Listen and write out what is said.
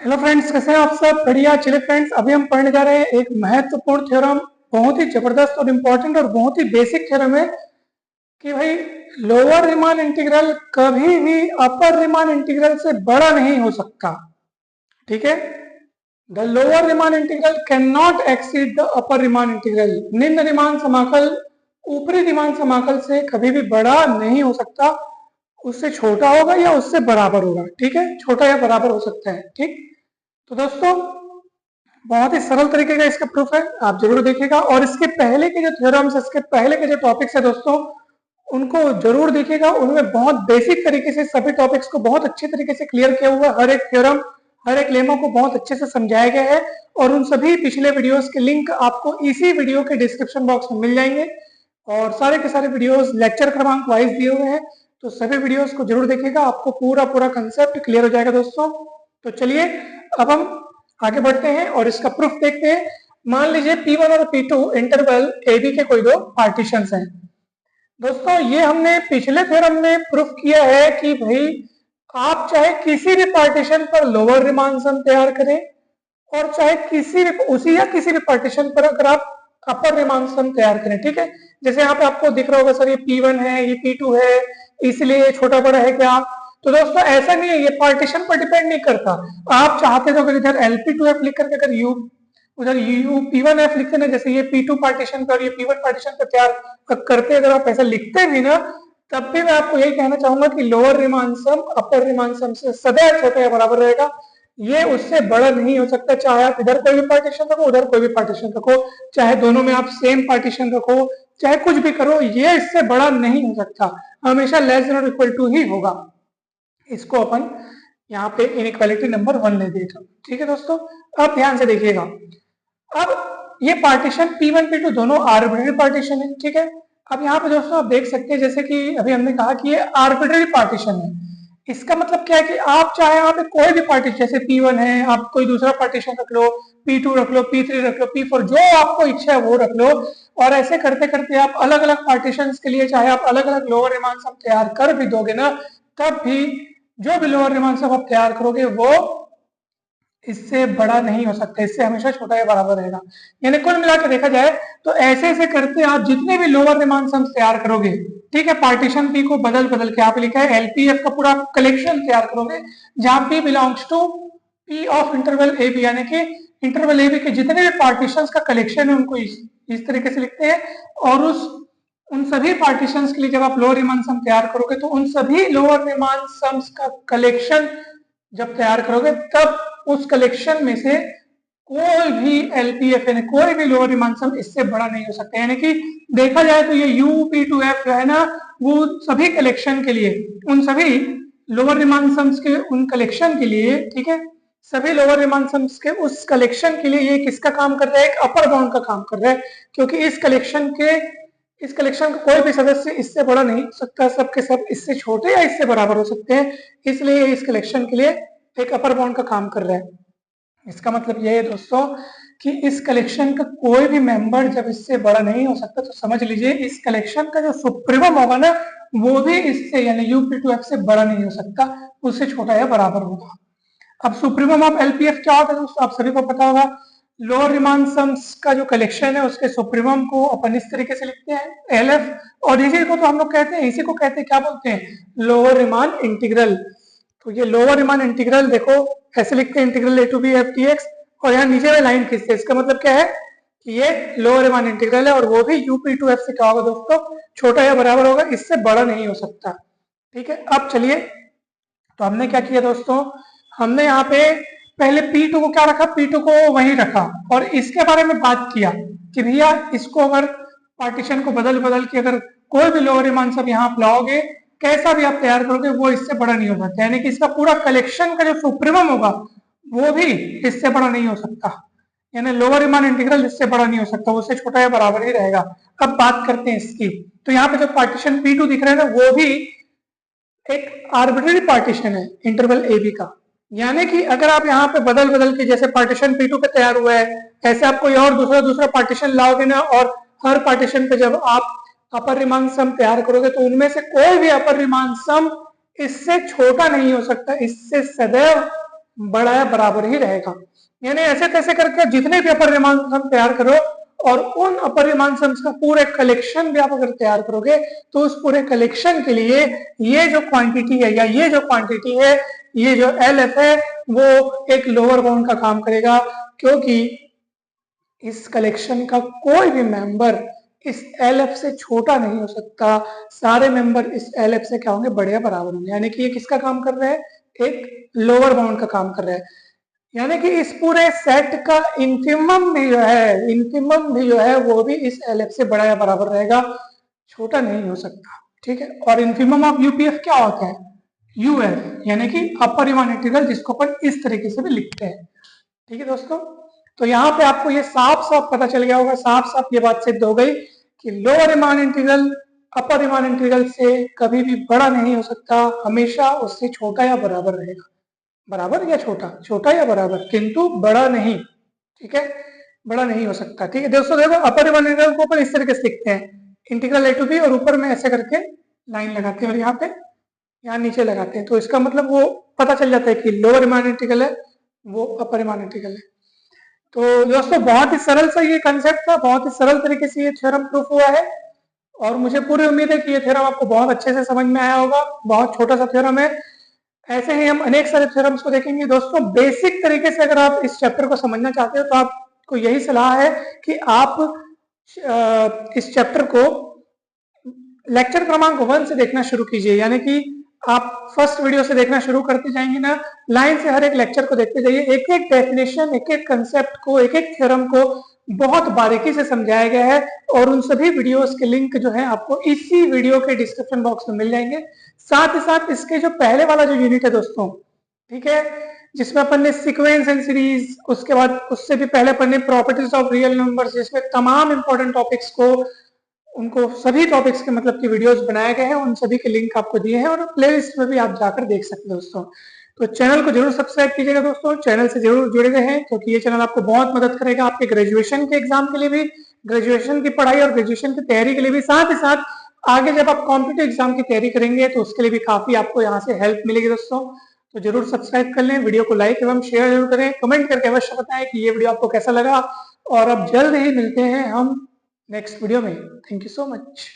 Hello friends, कैसे हैं आप सब? बढ़िया। चलिए फ्रेंड्स, अभी हम पढ़ने जा रहे हैं एक महत्वपूर्ण थ्योरम। बहुत ही जबरदस्त और इम्पोर्टेंट और बहुत ही बेसिक थ्योरम है कि भाई लोअर रीमान इंटीग्रल कभी भी अपर रीमान इंटीग्रल से बड़ा नहीं हो सकता। ठीक है। The lower Riemann integral can not exceed the upper Riemann integral. निम्न रीमान समाकल ऊपरी रीमान समाकल से कभी भी बड़ा नहीं हो सकता। उससे छोटा होगा या उससे बराबर होगा। ठीक है, छोटा या बराबर हो सकता है। ठीक। तो दोस्तों, बहुत ही सरल तरीके का इसका प्रूफ है, आप जरूर देखिएगा। और इसके पहले के जो थ्योरम्स, इसके पहले के जो टॉपिक्स है दोस्तों, उनको जरूर देखिएगा। उनमें बहुत बेसिक तरीके से सभी टॉपिक्स को बहुत अच्छे तरीके से क्लियर किया हुआ है। हर एक थ्योरम, हर एक लेमा को बहुत अच्छे से समझाया गया है। और उन सभी पिछले वीडियोस के लिंक आपको इसी वीडियो के डिस्क्रिप्शन बॉक्स में मिल जाएंगे। और सारे के सारे वीडियोस लेक्चर क्रमांक वाइज दिए हुए हैं, तो सभी वीडियोस को जरूर देखिएगा, आपको पूरा पूरा कंसेप्ट क्लियर हो जाएगा दोस्तों। तो चलिए अब हम आगे बढ़ते हैं और इसका प्रूफ देखते हैं। मान लीजिए P1 और P2 इंटरवल AB के कोई दो पार्टीशंस हैं। दोस्तों, ये हमने पिछले थ्योरम में प्रूफ किया है कि भाई आप चाहे किसी भी पार्टीशन पर लोअर रीमान सम तैयार करें और चाहे किसी भी उसी या किसी भी पार्टीशन पर अगर आप अपर रीमान सम तैयार करें। ठीक है। जैसे यहाँ पे आपको दिख रहा होगा, सर ये P1 है, ये P2 है, इसलिए ये छोटा बड़ा है क्या? तो दोस्तों ऐसा नहीं है, ये पार्टीशन पर डिपेंड नहीं करता। आप चाहते तो अगर इधर LP2F लिख करके अगर यू उधर यू P1F लिखते ना, जैसे ये P2 पार्टीशन पर, ये P1 पार्टीशन पर तैयार करते, अगर आप ऐसा लिखते भी ना, तब भी मैं आपको यही कहना चाहूंगा कि लोअर रीमान सम अपर रीमान सम से सदैव छोटा या बराबर रहेगा। ये उससे बड़ा नहीं हो सकता। चाहे आप इधर कोई भी पार्टीशन रखो, उधर कोई भी पार्टीशन रखो, चाहे दोनों में आप सेम पार्टीशन रखो, चाहे कुछ भी करो, ये इससे बड़ा नहीं हो सकता। हमेशा लेस देन और इक्वल टू ही होगा। इसको अपन यहाँ पे इनइक्वालिटी नंबर 1 ले दिए। ठीक है दोस्तों, अब ध्यान से देखिएगा। अब ये पार्टीशन P1 P2 दोनों आर्बिट्ररी पार्टीशन है। ठीक है। अब यहाँ पे दोस्तों आप देख सकते हैं, जैसे कि अभी हमने कहा कि ये आर्बिट्ररी पार्टीशन है। इसका मतलब क्या है कि आप चाहे यहाँ पे कोई भी पार्टीशन, जैसे P1 है, आप कोई दूसरा पार्टीशन रख लो, P2 रख लो, P3 रख लो, P4, जो आपको इच्छा है वो रख लो। और ऐसे करते करते आप अलग अलग पार्टीशन के लिए चाहे आप अलग अलग लोअर रीमान सम तैयार कर भी दोगे ना, तब भी जो भी लोअर रीमान सम आप तैयार करोगे वो इससे बड़ा नहीं हो सकता, इससे हमेशा छोटा या बराबर रहेगा। यानी कुल मिलाकर देखा जाए तो ऐसे ऐसे करते आप जितने भी लोअर रीमान सम्स तैयार करोगे, ठीक है, पार्टीशन पी को बदल बदल के आप लिखा है एलपीएफ का पूरा कलेक्शन तैयार करोगे, जहां P belongs to P of interval A B, यानी कि इंटरवल ए बी के जितने भी पार्टीशन का कलेक्शन है उनको इस तरीके से लिखते हैं। और उन सभी पार्टीशंस के लिए जब आप लोअर रीमान सम तैयार करोगे तो उन सभी लोअर रीमान सम्स का कलेक्शन जब तैयार करोगे, तब उस कलेक्शन में से कोई भी एलपीएफ यानी कोई भी लोअर रीमान सम इससे बड़ा नहीं हो सकता। यानी कि देखा जाए तो ये यूपी2एफ जो है ना, वो सभी कलेक्शन के लिए, उन सभी लोअर रीमान सम्स के उन कलेक्शन के लिए, ठीक है, सभी लोअर रीमान सम्स के उस कलेक्शन के लिए ये किसका काम कर रहा है? एक अपर बाउंड का काम कर रहा है, क्योंकि इस कलेक्शन का कोई भी सदस्य इससे बड़ा नहीं हो सकता, सबके सब इससे छोटे या इससे बराबर हो सकते हैं। इसलिए इस कलेक्शन के लिए एक अपर बाउंड का काम कर रहा है। इसका मतलब यह है दोस्तों कि इस कलेक्शन का कोई भी मेंबर जब इससे बड़ा नहीं हो सकता, तो समझ लीजिए इस कलेक्शन का जो सुप्रीमम होगा ना, वो भी इससे यानी यूपी2एफ से बड़ा नहीं हो सकता, उससे छोटा या बराबर होगा। अब सुप्रीमम ऑफ एलपीएफ क्या होता है दोस्तों? आप सभी को पता होगा। लोअर रीमान सम्स का जो कलेक्शन है उसके सुप्रीमम को अपन इस तरीके से लिखते हैं एलएफ, और इसी को तो हम लोग कहते हैं, इसी को कहते हैं, क्या बोलते हैं? Lower Riemann integral. तो ये लोअर रीमान इंटीग्रल देखो ऐसे लिखते हैं, integral A to B F T X, और यहाँ नीचे में लाइन खींचते हैं। इसका मतलब क्या है कि ये लोअर रीमान इंटीग्रल है, और वो भी यूपी2एफ से क्या होगा दोस्तों? छोटा या बराबर होगा, इससे बड़ा नहीं हो सकता। ठीक है। अब चलिए, तो हमने क्या किया दोस्तों, हमने यहाँ पे पहले P2 को क्या रखा? P2 को वहीं रखा, और इसके बारे में बात किया कि भैया इसको अगर पार्टीशन को बदल बदल के अगर कोई भी लोअर रीमान सम यहाँ आप लाओगे, कैसा भी आप तैयार करोगे, वो इससे बड़ा नहीं हो सकता। यानी कि इसका पूरा कलेक्शन का जो सुप्रीमम होगा वो भी इससे बड़ा नहीं हो सकता। यानी लोअर रीमान इंटीग्रल इससे बड़ा नहीं हो सकता, उससे छोटा या बराबर ही रहेगा। अब बात करते हैं इसकी। तो यहाँ पे जो पार्टीशन P2 दिख रहा है ना, वो भी एक आर्बिट्ररी पार्टीशन है इंटरवल ए बी का। यानी कि अगर आप यहाँ पे बदल बदल के, जैसे पार्टीशन P2 पे तैयार हुआ है, ऐसे आप कोई और दूसरा पार्टीशन लाओगे ना, और हर पार्टीशन पे जब आप अपर रीमान सम तैयार करोगे, तो उनमें से कोई भी अपर रीमान सम इससे छोटा नहीं हो सकता, इससे सदैव बड़ा या बराबर ही रहेगा। यानी ऐसे तैसे करके जितने भी अपर रिमान सम तैयार करो और उन अपर रिमान सम्स का पूरे कलेक्शन भी आप अगर तैयार करोगे तो उस पूरे कलेक्शन के लिए ये जो क्वांटिटी है या ये जो क्वांटिटी है, ये जो LF है, वो एक लोअर बाउंड का काम करेगा, क्योंकि इस कलेक्शन का कोई भी मेंबर इस LF से छोटा नहीं हो सकता। सारे मेंबर इस LF से क्या होंगे, बड़े या बराबर होंगे। यानी कि ये किसका काम कर रहा है, एक लोअर बाउंड का काम कर रहा है। यानी कि इस पूरे सेट का इंफिमम भी जो है वो भी इस LF से बड़ा या बराबर रहेगा, छोटा नहीं हो सकता। ठीक है। और इंफिमम ऑफ UPF क्या होता है, UF, यानी कि अपर रीमान इंटीग्रल, जिसको अपन इस तरीके से भी लिखते हैं। ठीक है दोस्तों, तो यहाँ पे आपको ये साफ साफ पता चल गया होगा, साफ साफ ये बात सिद्ध हो गई कि लोअर रीमान इंटीग्रल अपर रीमान इंटीग्रल से कभी भी बड़ा नहीं हो सकता, हमेशा उससे छोटा या बराबर रहेगा। बराबर या छोटा, छोटा या बराबर, किंतु बड़ा नहीं। ठीक है, बड़ा नहीं हो सकता। ठीक है दोस्तों, देखो अपर रीमान इंटीग्रल को अपन इस तरीके से लिखते हैं, इंटीग्रल A to B, और ऊपर में ऐसे करके लाइन लगाते हैं और यहाँ पे यहाँ नीचे लगाते हैं, तो इसका मतलब वो पता चल जाता है कि लोअर रीमान इंटीग्रल है, वो अपर रीमान इंटीग्रल है। तो दोस्तों बहुत ही सरल सा ये कंसेप्ट था, बहुत ही सरल तरीके से ये थ्योरम प्रूफ हुआ है, और मुझे पूरी उम्मीद है कि ये थ्योरम आपको बहुत अच्छे से समझ में आया होगा। बहुत छोटा सा थ्योरम है, ऐसे ही हम अनेक सारे थ्योरम्स को देखेंगे। दोस्तों बेसिक तरीके से अगर आप इस चैप्टर को समझना चाहते हो तो आपको यही सलाह है कि आप इस चैप्टर को लेक्चर क्रमांक 1 से देखना शुरू कीजिए। यानी कि आप फर्स्ट वीडियो से देखना शुरू करते जाएंगे ना, लाइन से हर एक लेक्चर को देखते जाइए, एक एक डेफिनेशन, एक एक कंसेप्ट को, एक एक थ्योरम को बहुत बारीकी से समझाया गया है, और उन सभी वीडियोस के लिंक जो है आपको इसी वीडियो के डिस्क्रिप्शन बॉक्स में मिल जाएंगे। साथ ही साथ इसके जो पहले वाला जो यूनिट है दोस्तों, ठीक है, जिसमें अपन ने सीक्वेंस एंड सीरीज, उसके बाद उससे भी पहले अपन ने प्रॉपर्टीज ऑफ रियल नंबर्स, जिसमें तमाम इंपॉर्टेंट टॉपिक्स को, उनको सभी टॉपिक्स के मतलब की वीडियोस बनाए गए हैं, उन सभी के लिंक आपको दिए हैं, और प्लेलिस्ट में भी आप जाकर देख सकते हैं दोस्तों। तो चैनल को जरूर सब्सक्राइब कीजिएगा दोस्तों, चैनल से जरूर जुड़े रहें, क्योंकि ये चैनल आपको बहुत मदद करेगा आपके ग्रेजुएशन के एग्जाम के लिए भी, ग्रेजुएशन की पढ़ाई और ग्रेजुएशन की तैयारी के लिए भी, साथ ही साथ आगे जब आप कॉम्पिटिटिव एग्जाम की तैयारी करेंगे तो उसके लिए भी काफी आपको यहाँ से हेल्प मिलेगी दोस्तों। तो जरूर सब्सक्राइब कर लें, वीडियो को लाइक एवं शेयर जरूर करें, कमेंट करके अवश्य बताएं कि ये वीडियो आपको कैसा लगा, और अब जल्द ही मिलते हैं हम नेक्स्ट वीडियो में। Thank you so much.